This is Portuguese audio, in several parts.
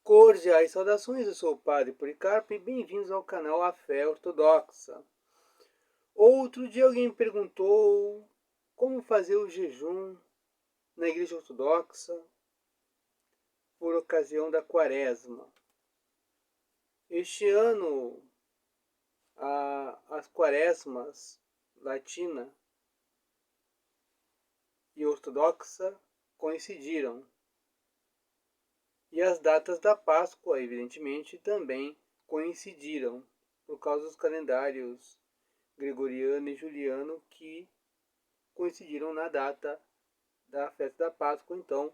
Cordiais saudações, eu sou o Padre Policarpo e bem-vindos ao canal A Fé Ortodoxa. Outro dia alguém me perguntou como fazer o jejum na Igreja Ortodoxa por ocasião da Quaresma. Este ano, as Quaresmas latina e ortodoxa coincidiram. E as datas da Páscoa, evidentemente, também coincidiram, por causa dos calendários gregoriano e juliano que coincidiram na data da festa da Páscoa. Então,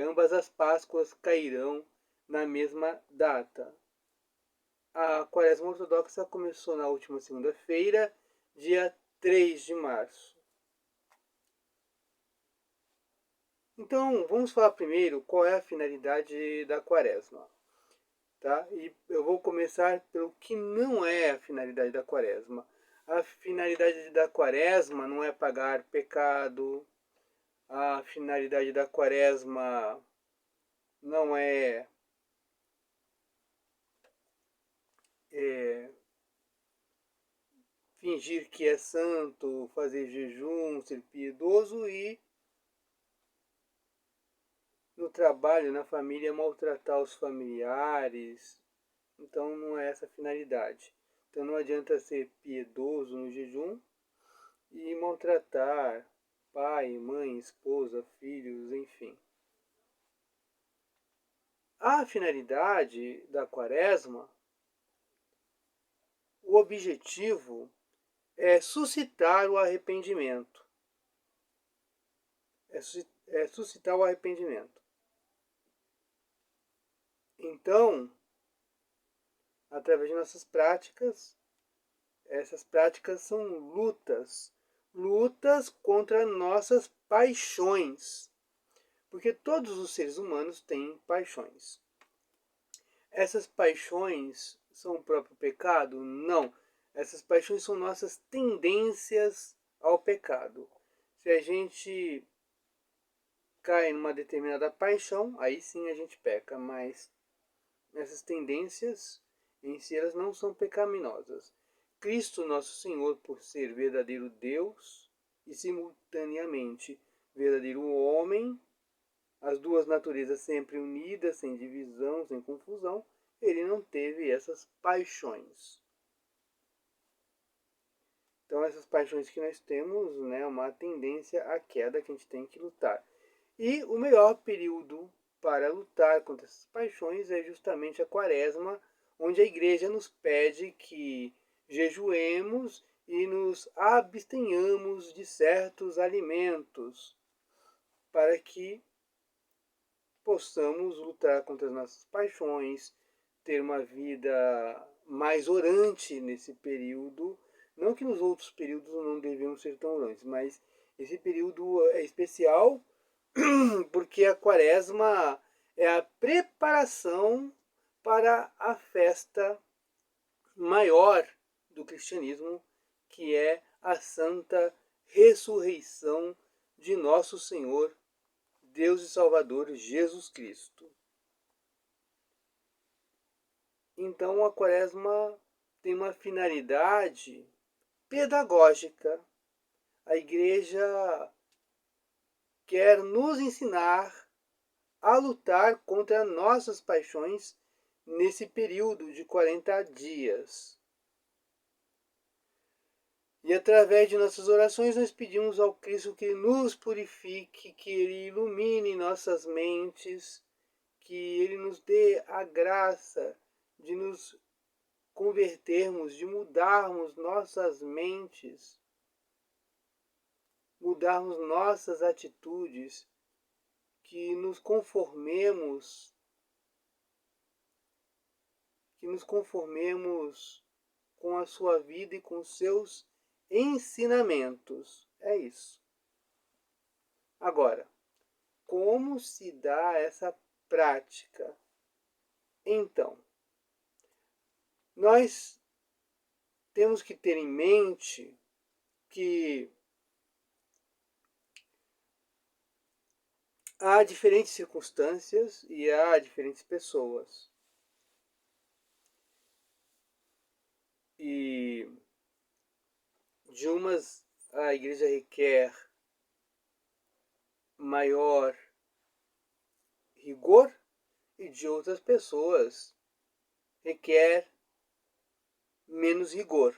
ambas as Páscoas cairão na mesma data. A Quaresma Ortodoxa começou na última segunda-feira, dia 3 de março. Então, vamos falar primeiro qual é a finalidade da Quaresma. Tá? E eu vou começar pelo que não é a finalidade da Quaresma. A finalidade da Quaresma não é pagar pecado. A finalidade da Quaresma não é fingir que é santo, fazer jejum, ser piedoso e no trabalho, na família, maltratar os familiares. Então não é essa a finalidade. Então não adianta ser piedoso no jejum e maltratar pai, mãe, esposa, filhos, enfim. A finalidade da Quaresma, o objetivo é suscitar o arrependimento. É suscitar o arrependimento. Então, através de nossas práticas, essas práticas são lutas contra nossas paixões. Porque todos os seres humanos têm paixões. Essas paixões são o próprio pecado? Não. Essas paixões são nossas tendências ao pecado. Se a gente cai numa determinada paixão, aí sim a gente peca, mas essas tendências em si elas não são pecaminosas. Cristo nosso Senhor, por ser verdadeiro Deus e simultaneamente verdadeiro homem, as duas naturezas sempre unidas, sem divisão, sem confusão, ele não teve essas paixões. Então essas paixões que nós temos, né, uma tendência à queda que a gente tem que lutar. E o melhor período para lutar contra essas paixões é justamente a Quaresma, onde a Igreja nos pede que jejuemos e nos abstenhamos de certos alimentos, para que possamos lutar contra as nossas paixões, ter uma vida mais orante nesse período. Não que nos outros períodos não devemos ser tão orantes, mas esse período é especial porque a Quaresma é a preparação para a festa maior do cristianismo, que é a Santa Ressurreição de Nosso Senhor, Deus e Salvador Jesus Cristo. Então a Quaresma tem uma finalidade pedagógica. A Igreja quer nos ensinar a lutar contra nossas paixões nesse período de 40 dias. E através de nossas orações nós pedimos ao Cristo que nos purifique, que Ele ilumine nossas mentes, que Ele nos dê a graça de nos convertermos, de mudarmos nossas mentes, mudarmos nossas atitudes, que nos conformemos com a sua vida e com seus ensinamentos. É isso. Agora, como se dá essa prática? Então, nós temos que ter em mente que há diferentes circunstâncias e há diferentes pessoas. E de umas a igreja requer maior rigor e de outras pessoas requer menos rigor.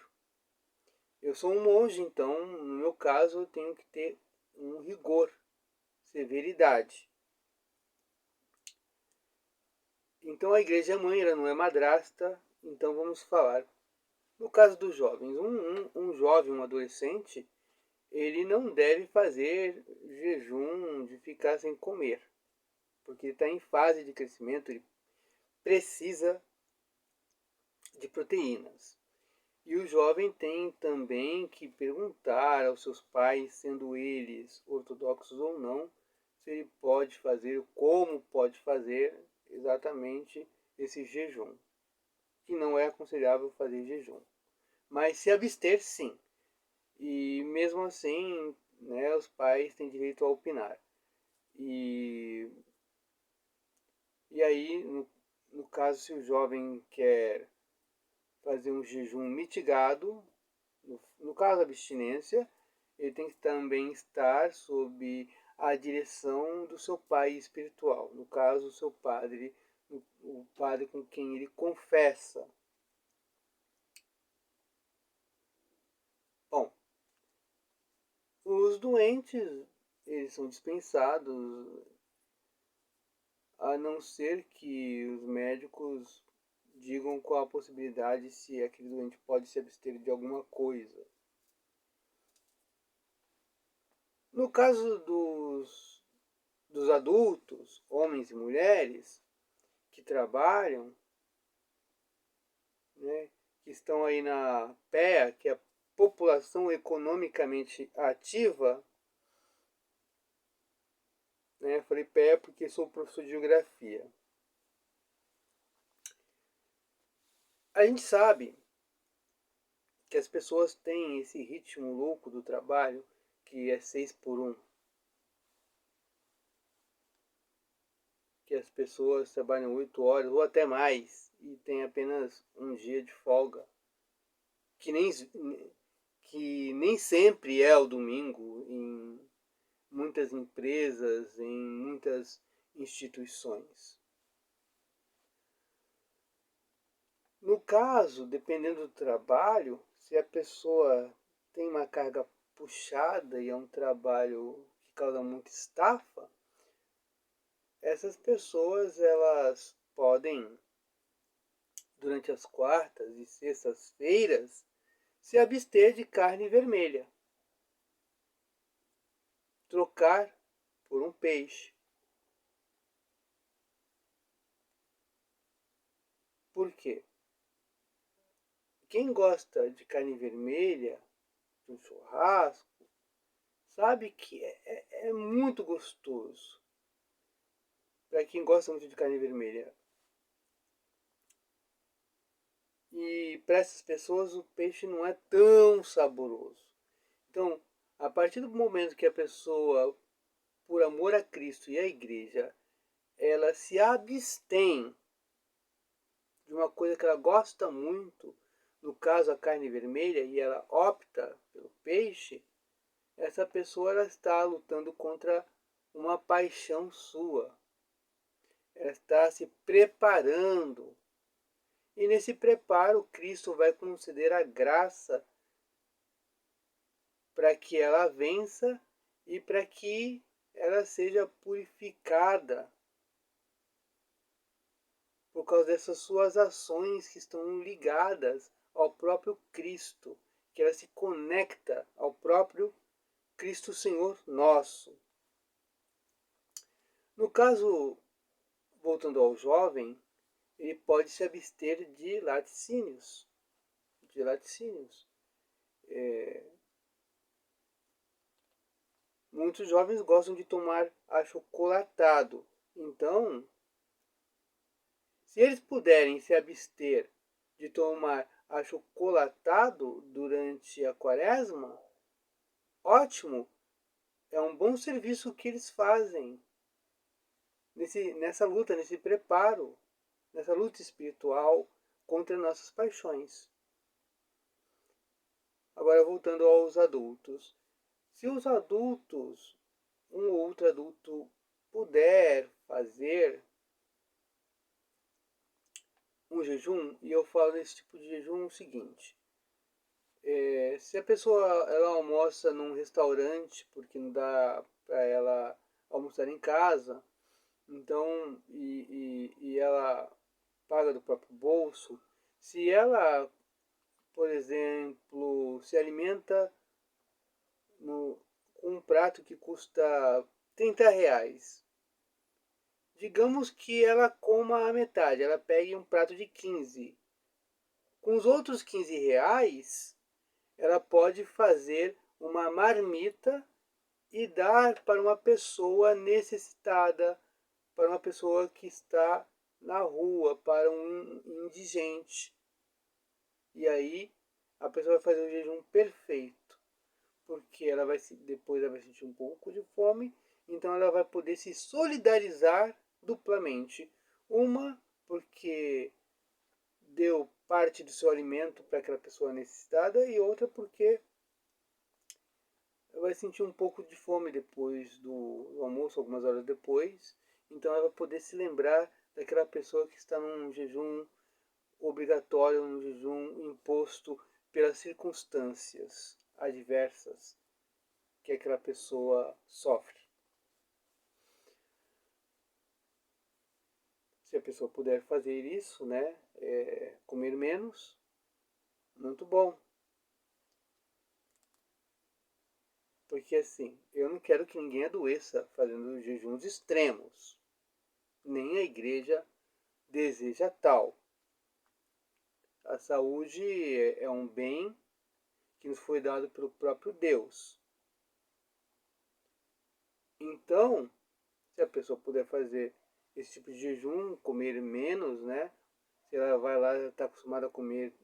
Eu sou um monge, então, no meu caso, eu tenho que ter um rigor, severidade. Então a igreja mãe, ela não é madrasta, então vamos falar. No caso dos jovens, um jovem, um adolescente, ele não deve fazer jejum de ficar sem comer, porque ele está em fase de crescimento, ele precisa de proteínas. E o jovem tem também que perguntar aos seus pais, sendo eles ortodoxos ou não, se ele pode fazer, como pode fazer exatamente esse jejum, que não é aconselhável fazer jejum. Mas se abster, sim. E mesmo assim, né, os pais têm direito a opinar. E, e aí, no caso, se o jovem quer fazer um jejum mitigado, no caso da abstinência, ele tem que também estar sob a direção do seu pai espiritual, no caso, o seu padre, o padre com quem ele confessa. Bom, os doentes, eles são dispensados, a não ser que os médicos digam qual a possibilidade se aquele doente pode se abster de alguma coisa. No caso dos adultos, homens e mulheres, que trabalham, né, que estão aí na PEA, que é a população economicamente ativa, né, falei PEA porque sou professor de geografia. A gente sabe que as pessoas têm esse ritmo louco do trabalho, que é 6 por 1. Que as pessoas trabalham 8 horas ou até mais e tem apenas um dia de folga, que nem sempre é o domingo em muitas empresas, em muitas instituições. No caso, dependendo do trabalho, se a pessoa tem uma carga puxada e é um trabalho que causa muita estafa, essas pessoas elas podem, durante as quartas e sextas-feiras, se abster de carne vermelha, trocar por um peixe. Por quê? Quem gosta de carne vermelha, de um churrasco, sabe que é muito gostoso. Para quem gosta muito de carne vermelha. E para essas pessoas o peixe não é tão saboroso. Então, a partir do momento que a pessoa, por amor a Cristo e à igreja, ela se abstém de uma coisa que ela gosta muito, no caso a carne vermelha, e ela opta pelo peixe, essa pessoa ela está lutando contra uma paixão sua. Ela está se preparando. E nesse preparo, Cristo vai conceder a graça para que ela vença e para que ela seja purificada por causa dessas suas ações que estão ligadas ao próprio Cristo, que ela se conecta ao próprio Cristo Senhor nosso. No caso, voltando ao jovem, ele pode se abster de laticínios. De laticínios. Muitos jovens gostam de tomar achocolatado. Então, se eles puderem se abster de tomar achocolatado durante a quaresma, ótimo, é um bom serviço que eles fazem. nessa luta, nesse preparo, nessa luta espiritual contra nossas paixões. Agora voltando aos adultos. Se os adultos, um ou outro adulto puder fazer um jejum, e eu falo nesse tipo de jejum o seguinte: se a pessoa ela almoça num restaurante porque não dá para ela almoçar em casa, então e ela paga do próprio bolso, se ela, por exemplo, se alimenta com um prato que custa R$ 30, digamos que ela coma a metade, ela pegue um prato de 15. Com os outros R$ 15, ela pode fazer uma marmita e dar para uma pessoa necessitada, para uma pessoa que está na rua, para um indigente. E aí a pessoa vai fazer um jejum perfeito, porque depois ela vai sentir um pouco de fome, então ela vai poder se solidarizar duplamente. Uma, porque deu parte do seu alimento para aquela pessoa necessitada, e outra porque ela vai sentir um pouco de fome depois do almoço, algumas horas depois. Então ela vai poder se lembrar daquela pessoa que está num jejum obrigatório, num jejum imposto pelas circunstâncias adversas que aquela pessoa sofre. Se a pessoa puder fazer isso, né, comer menos, muito bom. Porque assim, eu não quero que ninguém adoeça fazendo jejuns extremos. Nem a igreja deseja tal. A saúde é um bem que nos foi dado pelo próprio Deus. Então, se a pessoa puder fazer esse tipo de jejum, comer menos, né? Se ela vai lá, está acostumada a comer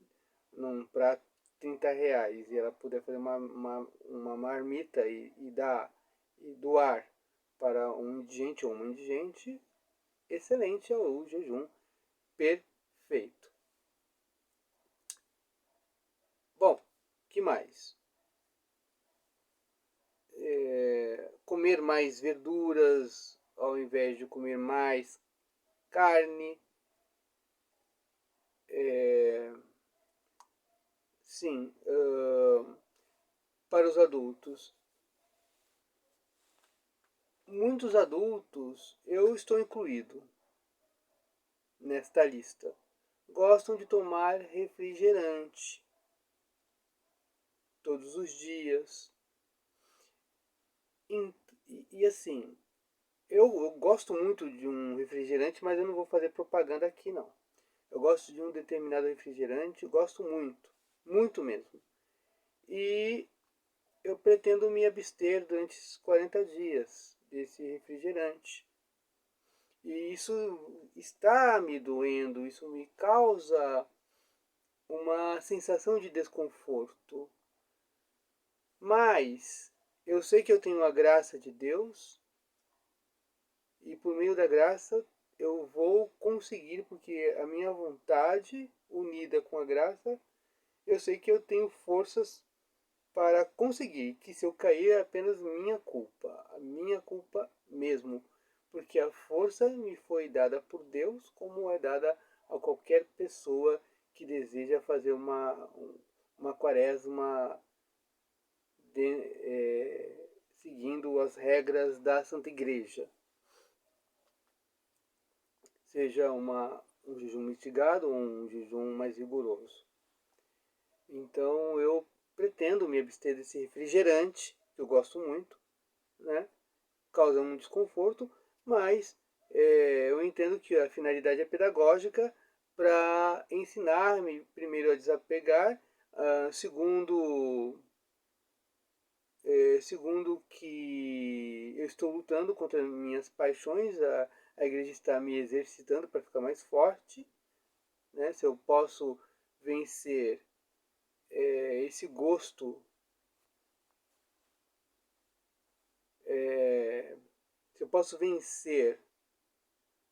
num prato R$ 30 e ela puder fazer uma marmita e doar para um indigente ou uma indigente, excelente é o jejum perfeito. Bom, que mais? Comer mais verduras ao invés de comer mais carne. Sim, para os adultos. Muitos adultos, eu estou incluído nesta lista, gostam de tomar refrigerante todos os dias. E assim, eu gosto muito de um refrigerante, mas eu não vou fazer propaganda aqui não. Eu gosto de um determinado refrigerante, gosto muito, muito mesmo. E eu pretendo me abster durante esses 40 dias desse refrigerante. E isso está me doendo, isso me causa uma sensação de desconforto. Mas eu sei que eu tenho a graça de Deus e por meio da graça eu vou conseguir, porque a minha vontade unida com a graça, eu sei que eu tenho forças para conseguir, que se eu cair é apenas a minha culpa mesmo, porque a força me foi dada por Deus, como é dada a qualquer pessoa que deseja fazer uma quaresma seguindo as regras da Santa Igreja, seja um jejum mitigado ou um jejum mais rigoroso. Então eu pretendo me abster desse refrigerante, que eu gosto muito, né? Causa um desconforto, mas eu entendo que a finalidade é pedagógica para ensinar-me, primeiro, a desapegar, segundo que eu estou lutando contra minhas paixões, a igreja está me exercitando para ficar mais forte, né? Se eu posso vencer esse gosto, se eu posso vencer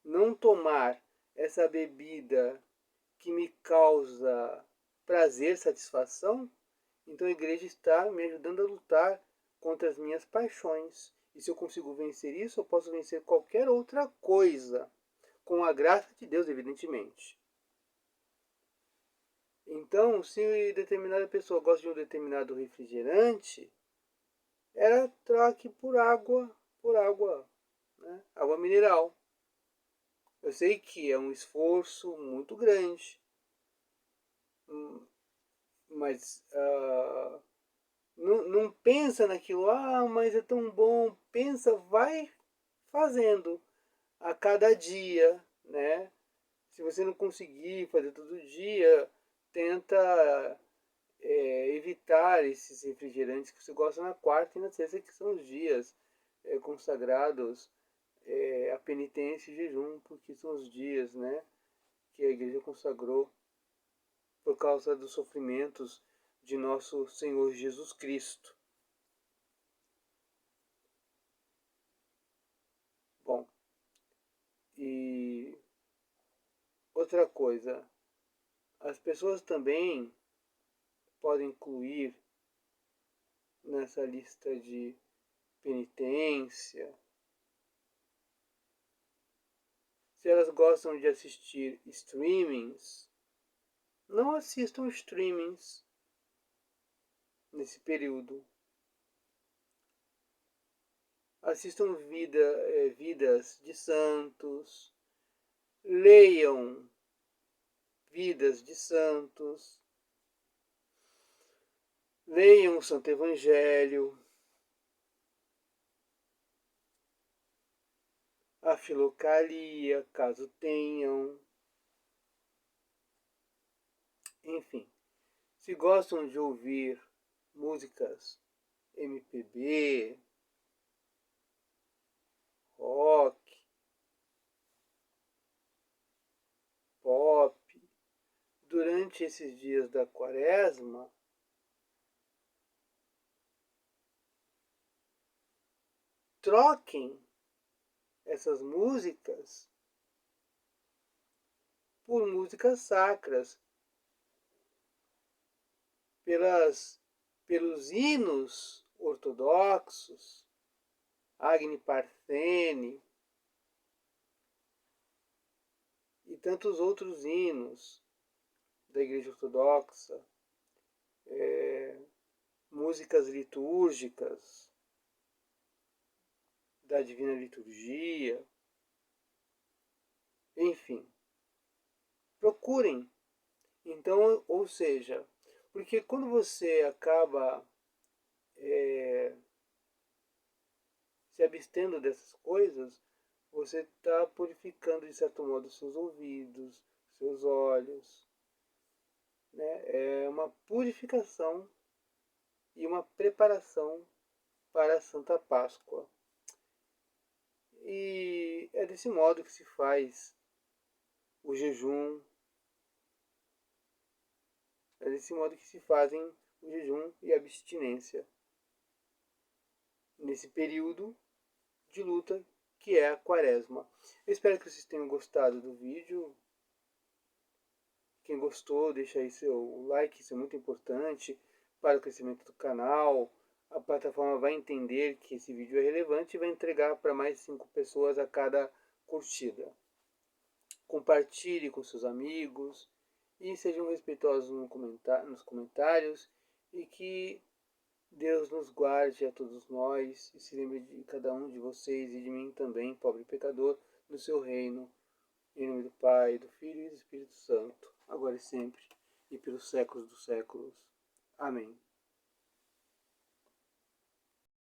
não tomar essa bebida que me causa prazer, satisfação, então a igreja está me ajudando a lutar contra as minhas paixões. E se eu consigo vencer isso, eu posso vencer qualquer outra coisa, com a graça de Deus, evidentemente. Então, se determinada pessoa gosta de um determinado refrigerante, ela troque por água, né? Água mineral. Eu sei que é um esforço muito grande, mas não pensa naquilo, mas é tão bom. Pensa, vai fazendo a cada dia, né? Se você não conseguir fazer todo dia, tenta evitar esses refrigerantes que você gosta na quarta e na sexta, que são os dias consagrados a penitência e jejum, porque são os dias, né, que a igreja consagrou por causa dos sofrimentos de nosso Senhor Jesus Cristo. Bom, e outra coisa, as pessoas também podem incluir nessa lista de penitência, se elas gostam de assistir streamings, não assistam streamings nesse período. Assistam vidas de santos, leiam vidas de santos, leiam o Santo Evangelho, a Filocalia, caso tenham. Enfim, se gostam de ouvir músicas MPB, rock, pop, durante esses dias da quaresma, troquem essas músicas por músicas sacras, pelos hinos ortodoxos, Agni Parthene e tantos outros hinos da Igreja Ortodoxa, músicas litúrgicas da Divina Liturgia, enfim, procurem. Então, ou seja, porque quando você acaba se abstendo dessas coisas, você está purificando de certo modo seus ouvidos, seus olhos, né? É uma purificação e uma preparação para a Santa Páscoa. E é desse modo que se faz o jejum, é desse modo que se fazem o jejum e a abstinência nesse período de luta que é a quaresma. Eu espero que vocês tenham gostado do vídeo. Quem gostou, deixa aí seu like, isso é muito importante para o crescimento do canal. A plataforma vai entender que esse vídeo é relevante e vai entregar para mais 5 pessoas a cada curtida. Compartilhe com seus amigos e sejam respeitosos nos comentários e que Deus nos guarde a todos nós e se lembre de cada um de vocês e de mim também, pobre pecador, no seu reino. Em nome do Pai, do Filho e do Espírito Santo, agora e sempre, e pelos séculos dos séculos. Amém.